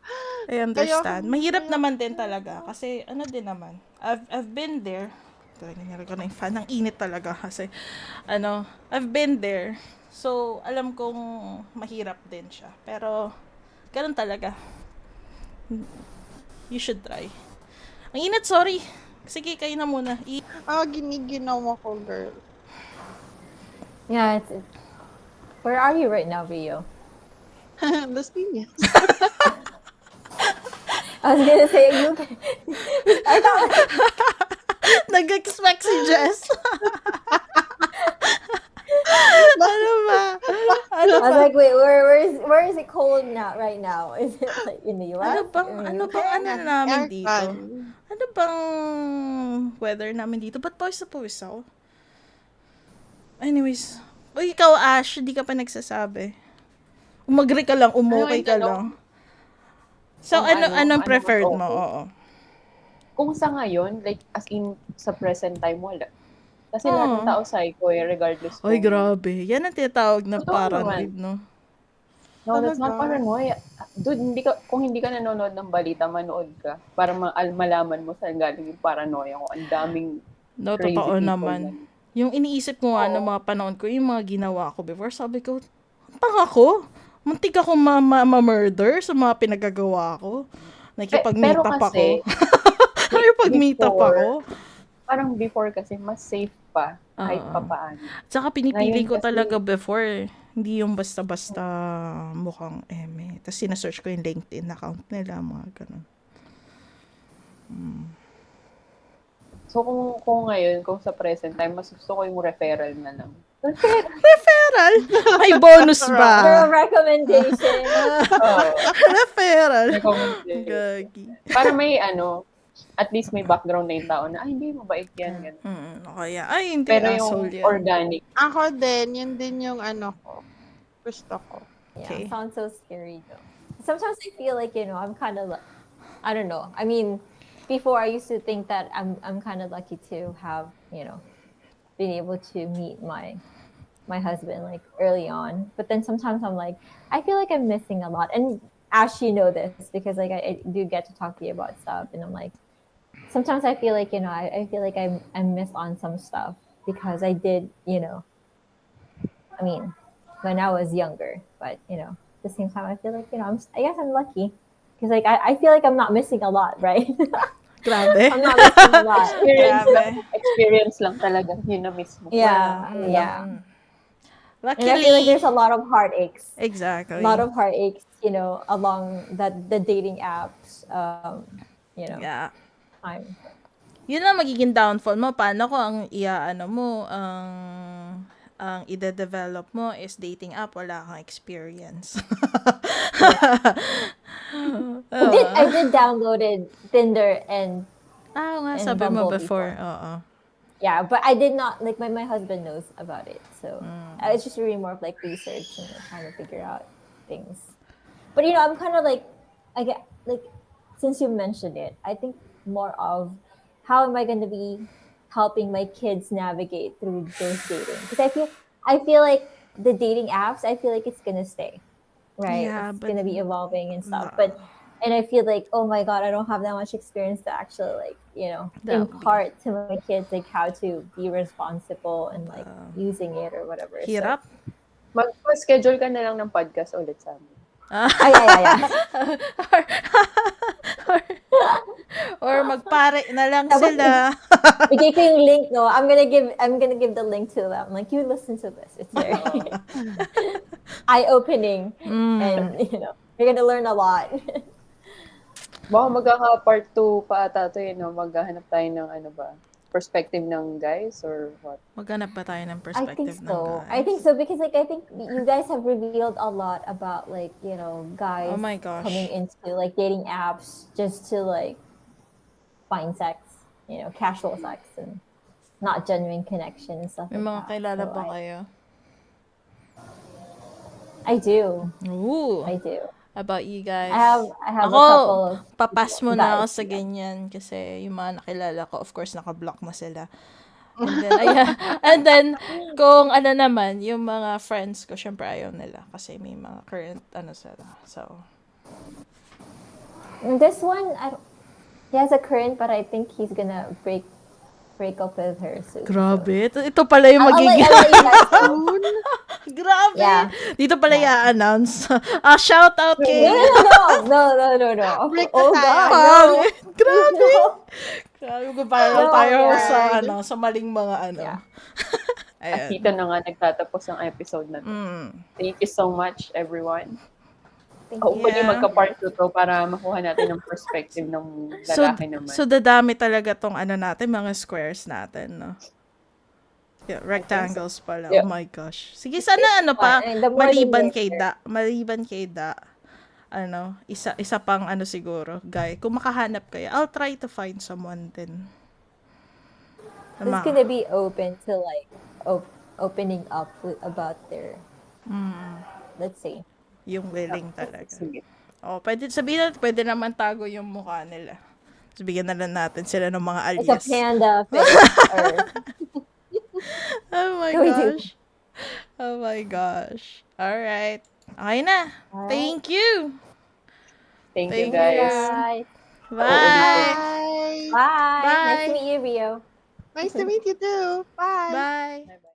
I understand. Mahirap naman din talaga. Kasi, din naman. I've been there. Talaga ko na yung fan. Ang init talaga. Kasi, I've been there. So, alam kong mahirap din siya. Pero, ganun talaga. You should try. Ang init, sorry. Sige, kayo na muna. Giniginaw ko, girl. Yeah, where are you right now, Rio? Las Piñas. I was gonna say, I thought, Nag-expect si Jess. Ano ba? I was like, wait, where is it cold now? Right now, is it like in the US? Ano bang namin dito? Ano bang weather namin dito? Ba't pawis na pawis ako? Anyways, ikaw Ash, hindi ka pa nagsasabi. Umagri ka lang, umukay ka lang. So, anong preferred mo? Oo. Kung sa ngayon, like, as in, sa present time, wala. Kasi lahat ng tao psycho regardless. Ay, grabe. Yan ang tinatawag na Totoo paranoid, naman. no? No, that's not paranoia. Dude, kung hindi ka nanonood ng balita, manood ka para malaman mo saan galing yung paranoia ko. Ang daming No, crazy totoo people naman. na. Yung iniisip ko nga ng mga panahon ko, yung mga ginawa ko before, sabi ko, tanga ko. Muntik ako ma-murder sa mga pinagagawa ko. Nakipag-meet up ako. Nakipag-meet up ako. Parang before kasi, mas safe pa. Kahit pa paano. Tsaka pinipili Ngayon ko kasi- talaga before. Hindi yung basta-basta mukhang eme. Tapos sinesearch ko yung LinkedIn account nila, mga ganun. So, kung ngayon, kung sa present time, mas gusto ko yung referral na lang. Referral? May bonus ba? Girl recommendation. Oo. Referral. Recommendation. Gagi. Para may at least may background na yung tao na, ay, hindi, mabait yan. Ganun. Kaya, ay, hindi Pero asshole yung yan. organic, Ako din, yun din yung ano ko. Gusto ko. Yeah, Okay. sounds so scary though. Sometimes I feel like, I'm kind of, I don't know. I mean, before I used to think that I'm kind of lucky to have, been able to meet my husband like early on. But then sometimes I'm like, I feel like I'm missing a lot. And Ash, you know this because like I do get to talk to you about stuff, and I'm like, sometimes I feel like I feel like I missed on some stuff because I did, I mean, when I was younger. But at the same time, I feel like I guess I'm lucky because like I feel like I'm not missing a lot, right? Grabe. I'm not missing a lot. experience lang talaga, yun na mismo. Yeah, Mm. yeah. And I feel like Luckily, there's a lot of heartaches. exactly. A lot of heartaches, along the dating apps, Yeah. time. Yun ang magiging downfall mo. Paano kung ang ang ide-develop mo is dating app, wala kang experience. I did downloaded Tinder and Nga, And sabi mo Bumble before. Oo. yeah, but I did not like my husband knows about it, so it's just really more of like research and like, trying to figure out things. But I'm kind of like I get like since you mentioned it, I think more of how am I going to be helping my kids navigate through those dating because I feel like the dating apps I feel like it's gonna stay, right? Yeah, It's but- gonna be evolving and stuff, Nah. and I feel like, oh my God, I don't have that much experience to actually like, That would be- impart to my kids like how to be responsible and like using it or whatever. So- Hirap. Mag-schedule ka na lang ng podcast ulit sa amin. yeah. Or magpare na lang sila. Bigay ko yung link, no? I'm gonna give the link to them. Like, you listen to this. It's very eye-opening, and you're gonna learn a lot. Baka magkaka-part 2 pa ata ito, maghahanap tayo ng perspective ng guys or what? Maghanap ba tayo ng I think perspective ng so. guys? I think so because like I think you guys have revealed a lot about like guys Oh my gosh. coming into like dating apps just to like find sex, casual sex and not genuine connection and stuff. May like mga that. kilala So ba kayo? I do. Ooh. I do. About you guys? I have Ako, a couple of papas mo na ako guys, sa yeah. ganyan kasi yung mga nakilala ko, of course, naka-block na sila. And then, ayan. And then, kung naman, yung mga friends ko, syempre ayaw nila kasi may mga current, sila. So, This one, he has a current, but I think he's gonna break up with her soon. grabe. Ito pala yung I'll let magiging... you guys know. Grabe. Yeah. Dito pala i-announce. Shout out kay... No. Break Oh na tayo. God. Pangit. Grabe. Grabe, goodbye No, tayo yeah. sa maling mga Yeah. At Ayan. dito na nga nagtatapos ang episode na to. Thank you so much, everyone. Thank Hopefully, Yeah. magka-part 2 to para makuha natin ang perspective ng lalaki naman. So dadami talaga tong natin, mga squares natin, no? Yeah, rectangles pala. Yeah. Oh my gosh. Sige, sana pa, And the more the maliban kay Da, isa pang siguro, guy. Kung makahanap kayo, I'll try to find someone din. It's gonna be open to like opening up about their let's say. Yung willing talaga. Sige. Oh, pwede naman tago yung mukha nila. Bigyan na lang natin sila ng mga It's a alias. panda fish or Oh my Go do. gosh. Oh my gosh. All right. Okay na. Alright. Thank you. Thank Thank you, you. guys. Bye. Bye. Bye. Nice Bye. to meet you, Rio. Nice to meet you too. Bye. Bye. Bye-bye.